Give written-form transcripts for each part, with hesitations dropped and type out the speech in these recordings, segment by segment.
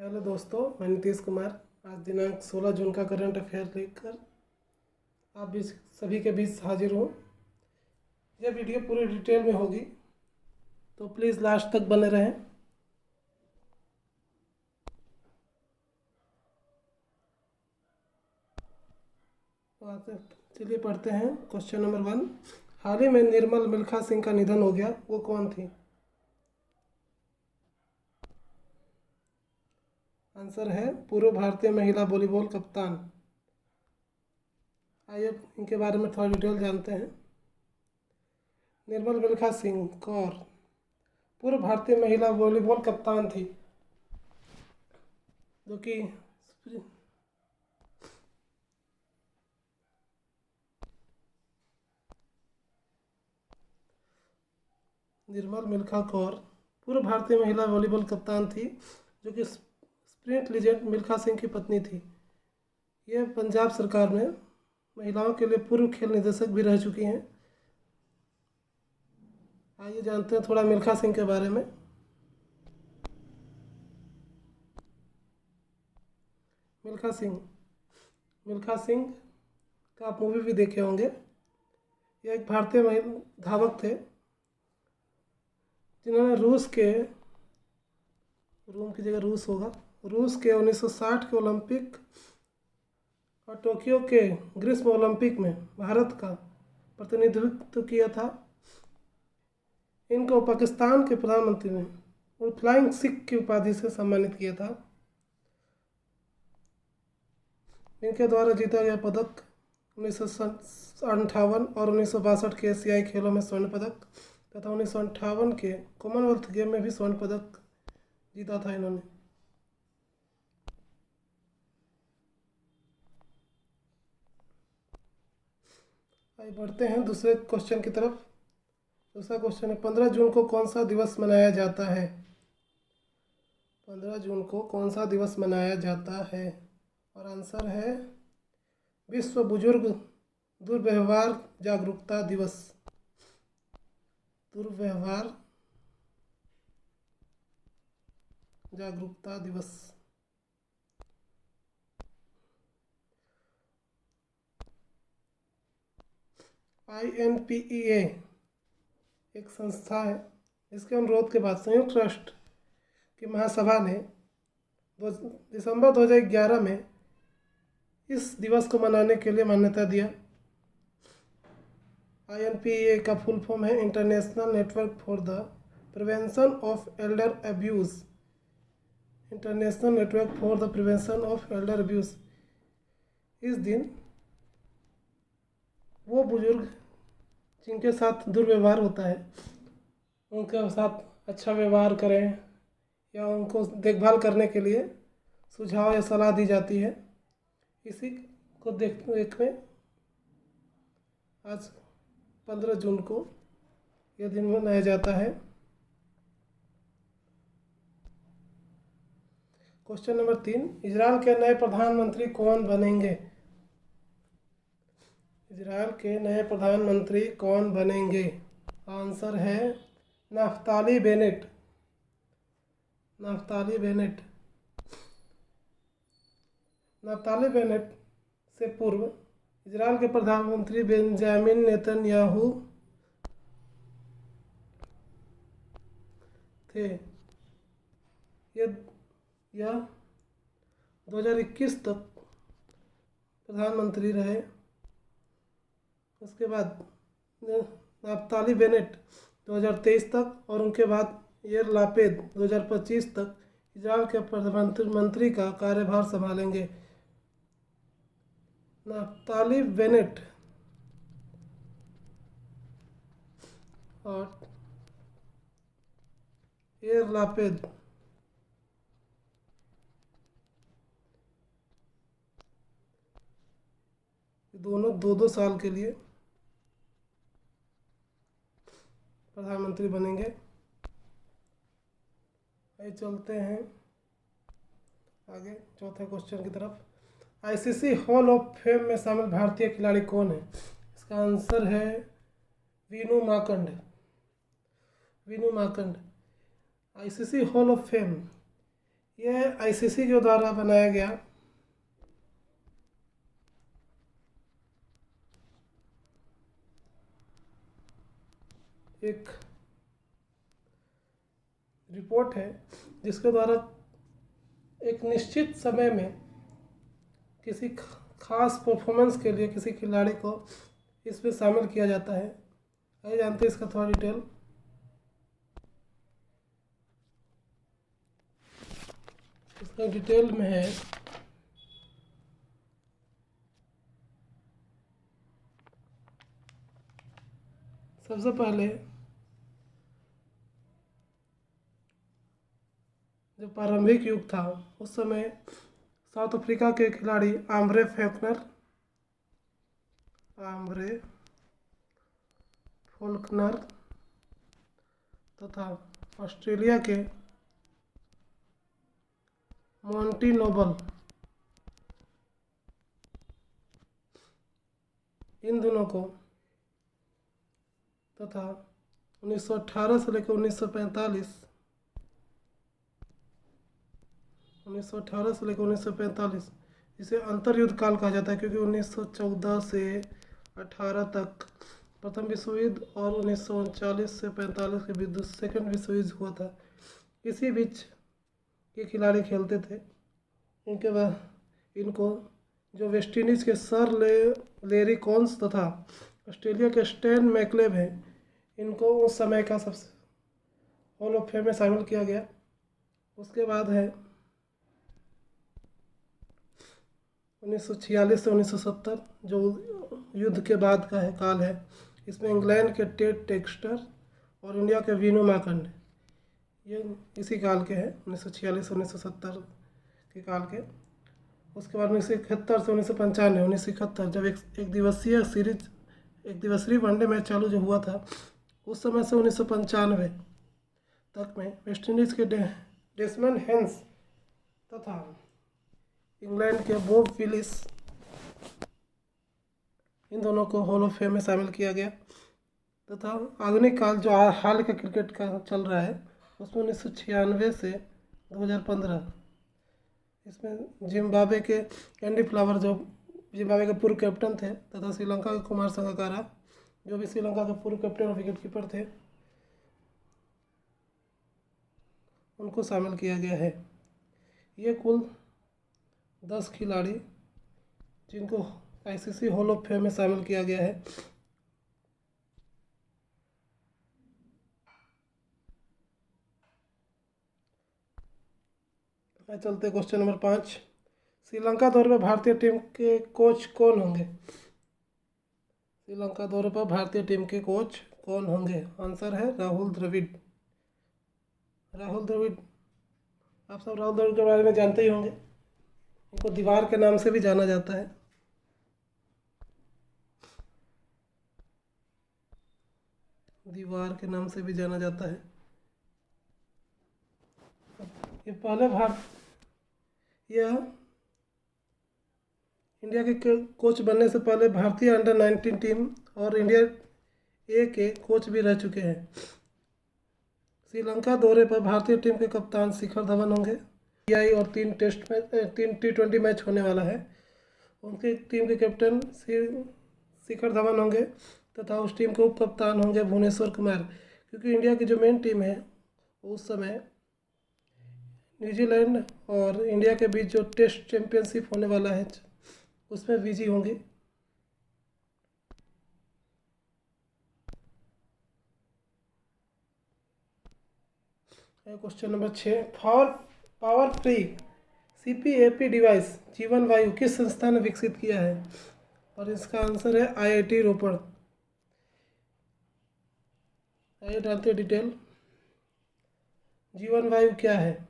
Hello दोस्तों, मैं नीतीश कुमार। आज दिनांक 16 जून का करंट अफेयर लेकर आप भी सभी के बीच हाजिर हूँ। यह वीडियो पूरी डिटेल में होगी, तो प्लीज़ लास्ट तक बने रहें। तो चलिए पढ़ते हैं। क्वेश्चन नंबर 1, हाल ही में निर्मल मिल्खा सिंह का निधन हो गया, वो कौन थी? आंसर है पूर्व भारतीय महिला वॉलीबॉल कप्तान। आइए इनके बारे में थोड़ा डिटेल जानते हैं। निर्मल मिल्खा सिंह कौर पूर्व भारतीय महिला वॉलीबॉल कप्तान थी, जो कि निर्मल मिल्खा कौर पूर्व भारतीय महिला वॉलीबॉल कप्तान थी, जो कि स्प्रिंट लीजेंड मिल्खा सिंह की पत्नी थी। ये पंजाब सरकार में महिलाओं के लिए पूर्व खेल निदेशक भी रह चुकी हैं। आइए जानते हैं थोड़ा मिल्खा सिंह के बारे में। मिल्खा सिंह का आप मूवी भी देखे होंगे। ये एक भारतीय धावक थे, जिन्होंने रूम की जगह रूस होगा, रूस के 1960 के ओलंपिक और टोक्यो के ग्रीष्म ओलंपिक में भारत का प्रतिनिधित्व किया था। इनको पाकिस्तान के प्रधानमंत्री ने फ्लाइंग सिख की उपाधि से सम्मानित किया था। इनके द्वारा जीता गया पदक 1958 और 1962 के एशियाई खेलों में स्वर्ण पदक तथा 1958 के कॉमनवेल्थ गेम में भी स्वर्ण पदक जीता था इन्होंने। आइए बढ़ते हैं दूसरे क्वेश्चन की तरफ। दूसरा क्वेश्चन है, 15 जून को कौन सा दिवस मनाया जाता है? 15 जून को कौन सा दिवस मनाया जाता है? और आंसर है विश्व बुजुर्ग दुर्व्यवहार जागरूकता दिवस। दुर्व्यवहार जागरूकता दिवस। INPEA एक संस्था है, इसके अनुरोध के बाद संयुक्त राष्ट्र की महासभा ने दिसंबर 2011 में इस दिवस को मनाने के लिए मान्यता दिया। INPEA का फुल फॉर्म है international network for the prevention of Elder abuse. International network for the prevention of Elder abuse. इस दिन वो बुजुर्ग जिनके साथ दुर्व्यवहार होता है, उनके साथ अच्छा व्यवहार करें या उनको देखभाल करने के लिए सुझाव या सलाह दी जाती है। इसी को देखते हुए आज 15 जून को यह दिन मनाया जाता है। क्वेश्चन नंबर 3, इजराइल के नए प्रधानमंत्री कौन बनेंगे? इजराइल के नए प्रधानमंत्री कौन बनेंगे? आंसर है Naftali Bennett. Naftali Bennett. Naftali Bennett से पूर्व इजराइल के प्रधानमंत्री बेंजामिन नेतन्याहू थे। यह 2021 तक प्रधानमंत्री रहे। उसके बाद नाफ्ताली बेनेट 2023 तक और उनके बाद यार लापेद 2025 तक इजराइल के प्रधानमंत्री का कार्यभार संभालेंगे। नाफ्ताली बेनेट और यार लापेद दोनों 2-2 साल के लिए प्रधानमंत्री बनेंगे। आइए चलते हैं आगे चौथे क्वेश्चन की तरफ। ICC हॉल ऑफ फेम में शामिल भारतीय खिलाड़ी कौन है? इसका आंसर है Vinoo Mankad. Vinoo Mankad. ICC hall of fame ये आईसीसी के द्वारा बनाया गया एक रिपोर्ट है, जिसके द्वारा एक निश्चित समय में किसी खास परफॉर्मेंस के लिए किसी खिलाड़ी को इसमें शामिल किया जाता है। आइए जानते हैं इसका थोड़ा डिटेल। इसका डिटेल में है सबसे पहले जो प्रारंभिक युग था उस समय साउथ अफ्रीका के खिलाड़ी आम्ब्रे फोल्कनर तथा ऑस्ट्रेलिया के मोंटी नोबल, इन दोनों को तथा 1918 से लेकर 1945 इसे अंतर्युद्ध काल कहा जाता है, क्योंकि 1914 से 18 तक प्रथम विश्व युद्ध और 1939 से 45 के बीच सेकंड विश्व युद्ध हुआ था। इसी बीच ये खिलाड़ी खेलते थे। इनके बाद इनको जो वेस्ट इंडीज़ के सर लेरी कॉन्स तथा ऑस्ट्रेलिया के स्टैन मैकलेब हैं, इनको उस समय का सबसे हॉल ऑफ फेम में शामिल किया गया। उसके बाद है 1946 से 1970 जो युद्ध के बाद का काल है। इसमें इंग्लैंड के टेड टेक्स्टर और इंडिया के वीनू मार्कंड, ये इसी काल के हैं, 1946 से 1970 के काल के। उसके बाद 1971 से 1991 जब एक दिवसीय वनडे मैच चालू जो हुआ था, उस समय से 1995 तक में वेस्ट इंडीज़ के डेसमंड हेंस तथा इंग्लैंड के बॉब विलिस, इन दोनों को हॉल ऑफ फेम में शामिल किया गया। तथा आधुनिक काल जो हाल का क्रिकेट का चल रहा है, उसमें 1996 से 2015 इसमें जिम्बाब्वे के एंडी फ्लावर जो जिम्बाब्वे के पूर्व कैप्टन थे, तथा श्रीलंका के कुमार संगकारा जो भी श्रीलंका के पूर्व कैप्टन और विकेट कीपर थे, उनको शामिल किया गया है। ये कुल 10 खिलाड़ी जिनको आईसीसी हॉल ऑफ फेम में शामिल किया गया है। चलते क्वेश्चन नंबर 5। श्रीलंका दौरे पर भारतीय टीम के कोच कौन होंगे? श्रीलंका दौरे पर भारतीय टीम के कोच कौन होंगे? आंसर है राहुल द्रविड़। आप सब राहुल द्रविड़ के बारे में जानते ही होंगे। इनको दीवार के नाम से भी जाना जाता है। दीवार के नाम से भी जाना जाता है। ये पहले यह इंडिया के कोच बनने से पहले भारतीय अंडर 19 टीम और इंडिया ए के कोच भी रह चुके हैं। श्रीलंका दौरे पर भारतीय टीम के कप्तान शिखर धवन होंगे। और 3 T20 मैच होने वाला है। उनके टीम के कैप्टन शिखर धवन होंगे तथा उस टीम के उप कप्तान होंगे भुवनेश्वर कुमार, क्योंकि इंडिया की जो मेन टीम है उस समय न्यूजीलैंड और इंडिया के बीच जो टेस्ट चैंपियनशिप होने वाला है उसमें बिजी होंगे। Question number 6। Power free CPAP device जीवन वायु किस संस्था ने विकसित किया है? और इसका आंसर है IIT रोपड़। आइए डालते हैं डिटेल। जीवन वायु क्या है?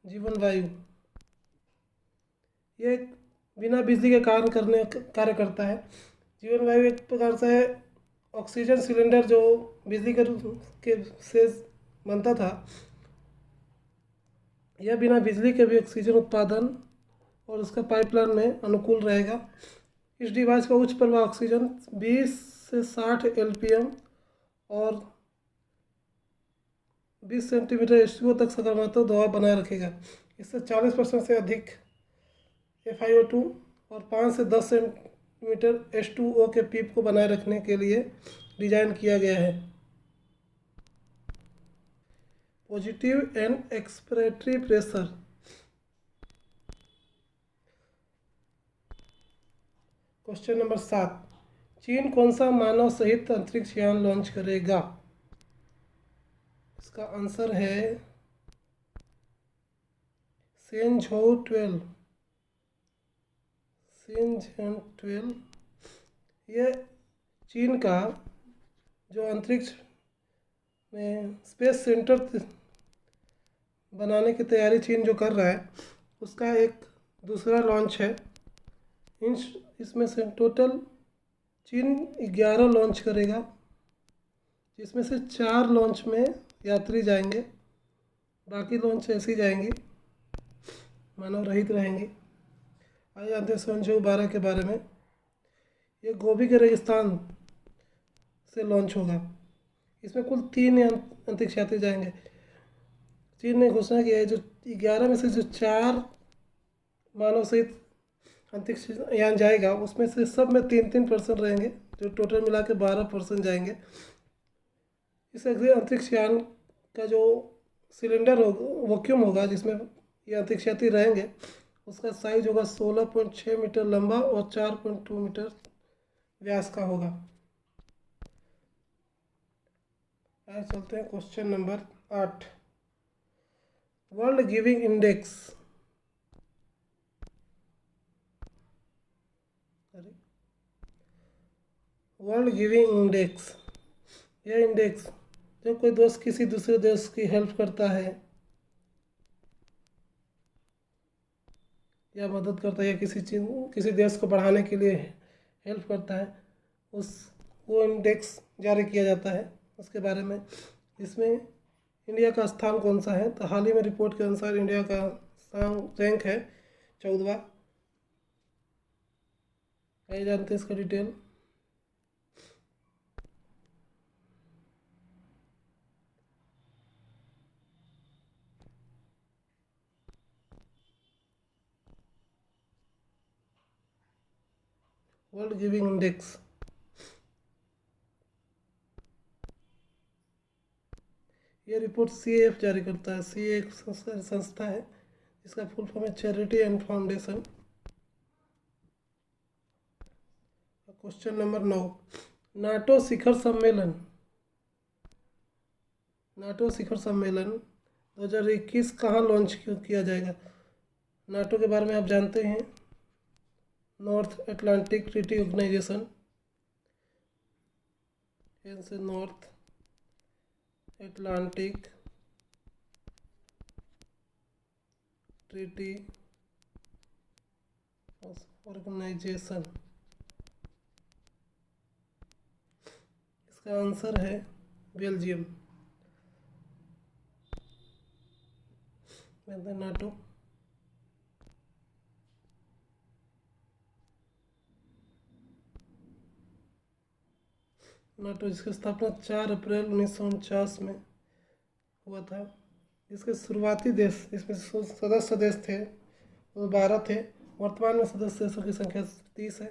जीवन वायु ये बिना बिजली के कार्य करता है। जीवन वायु एक प्रकार से ऑक्सीजन सिलेंडर जो बिजली के से बनता था, यह बिना बिजली के भी ऑक्सीजन उत्पादन और उसका पाइपलाइन में अनुकूल रहेगा। इस डिवाइस का उच्च प्रवाह ऑक्सीजन 20 से 60 LPM और 20 सेंटीमीटर H2O तक सकारात्मक दबाव बनाए रखेगा। इससे 40% से अधिक FiO2 और 5 से 10 सेंटीमीटर H2O के पीप को बनाए रखने के लिए डिजाइन किया गया है। Positive and expiratory pressure. Question number 7, चीन कौन सा मानव सहित अंतरिक्ष यान लॉन्च करेगा? इसका आंसर है शेनझोउ 12। ये चीन का जो अंतरिक्ष में स्पेस सेंटर बनाने की तैयारी चीन जो कर रहा है, उसका एक दूसरा लॉन्च है। इसमें से टोटल चीन 11 लॉन्च करेगा, जिसमें से 4 लॉन्च में यात्री जाएंगे, बाकी लॉन्च ऐसे ही जाएंगी, मानव रहित रहेंगी। आइए जानते हैं शेनझोउ 12 के बारे में। ये गोबी के रेगिस्तान से लॉन्च होगा। इसमें कुल 3 अंतरिक्ष यात्री जाएंगे। चीन ने घोषणा की है जो 11 में से जो 4 मानव सहित अंतरिक्ष यान जाएगा, उसमें से सब में 3-3 पर्सन रहेंगे, जो टोटल मिला के 12 पर्सन जाएंगे। इस अंतरिक्ष यान का जो सिलेंडर होगा, वैक्यूम होगा, जिसमें ये अंतरिक्ष यात्री रहेंगे, उसका साइज होगा 16.6 मीटर लंबा और 4.2 मीटर व्यास का होगा। आगे चलते हैं question number 8, world giving index. World giving index, यह इंडेक्स जब कोई देश किसी दूसरे देश की हेल्प करता है या मदद करता है या किसी देश को बढ़ाने के लिए हेल्प करता है, वो इंडेक्स जारी किया जाता है उसके बारे में। इसमें इंडिया का स्थान कौन सा है? तो हाल ही में रिपोर्ट के अनुसार इंडिया का रैंक है 14वां। आइए जानते हैं इसका डिटेल। वर्ल्ड गिविंग इंडेक्स, ये रिपोर्ट CAF जारी करता है। CAF एक संस्था है, इसका फुल फॉर्म है charity and foundation. Question number 9, NATO शिखर सम्मेलन। नाटो शिखर सम्मेलन 2021 कहाँ लॉन्च किया जाएगा? नाटो के बारे में आप जानते हैं, नॉर्थ अटलांटिक ट्रीटी ऑर्गेनाइजेशन, से नॉर्थ अटलांटिक ट्रीटी ऑर्गेनाइजेशन। इसका आंसर है बेल्जियम। नाटो जिसकी स्थापना 4 अप्रैल 1949 में हुआ था। इसके शुरुआती देश, इसमें सदस्य देश थे वो 12 थे। वर्तमान में सदस्य देशों की संख्या 30 है।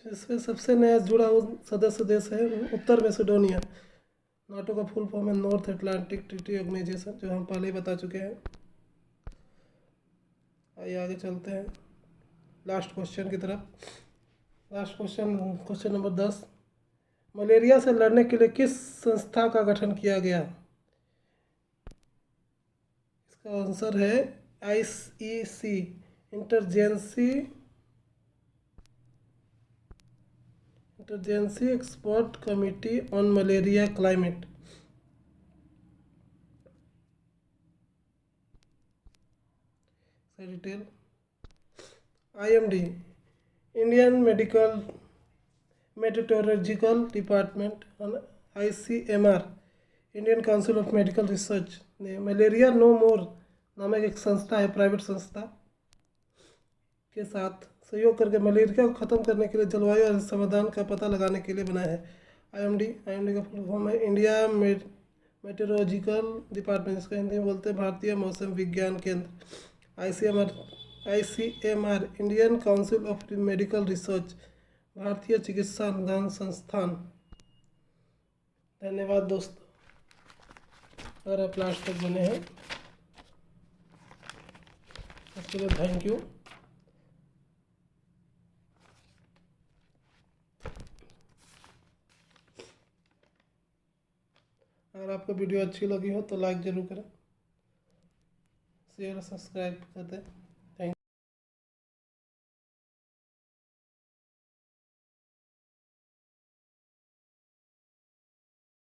इसमें सबसे नया जुड़ा हुआ सदस्य देश है उत्तर मैसेडोनिया। नाटो का फुल फॉर्म है नॉर्थ अटलांटिक ट्रीटी ऑर्गेनाइजेशन, जो हम पहले ही बता चुके हैं। आइए आगे चलते हैं लास्ट क्वेश्चन की तरफ। लास्ट क्वेश्चन नंबर 10, मलेरिया से लड़ने के लिए किस संस्था का गठन किया गया? इसका आंसर है ICC, interagency expert committee on malaria climate. Detail, IMD, Indian meteorological department, ICMR, Indian council of medical research ने मलेरिया नो मोर नामक एक संस्था है, प्राइवेट संस्था के साथ सहयोग करके मलेरिया को ख़त्म करने के लिए जलवायु समाधान का पता लगाने के लिए बनाया है। IMD का फुल फॉर्म है इंडिया मेटेरोलॉजिकल डिपार्टमेंट, इसका हिंदी में बोलते हैं भारतीय मौसम विज्ञान केंद्र। ICMR Indian council of medical research, भारतीय चिकित्सा अनुसंधान संस्थान। धन्यवाद दोस्तों, अगर आप लास्ट तक बने हैं उसके लिए थैंक यू। अगर आपको वीडियो अच्छी लगी हो तो लाइक ज़रूर करें, शेयर और सब्सक्राइब कर दें।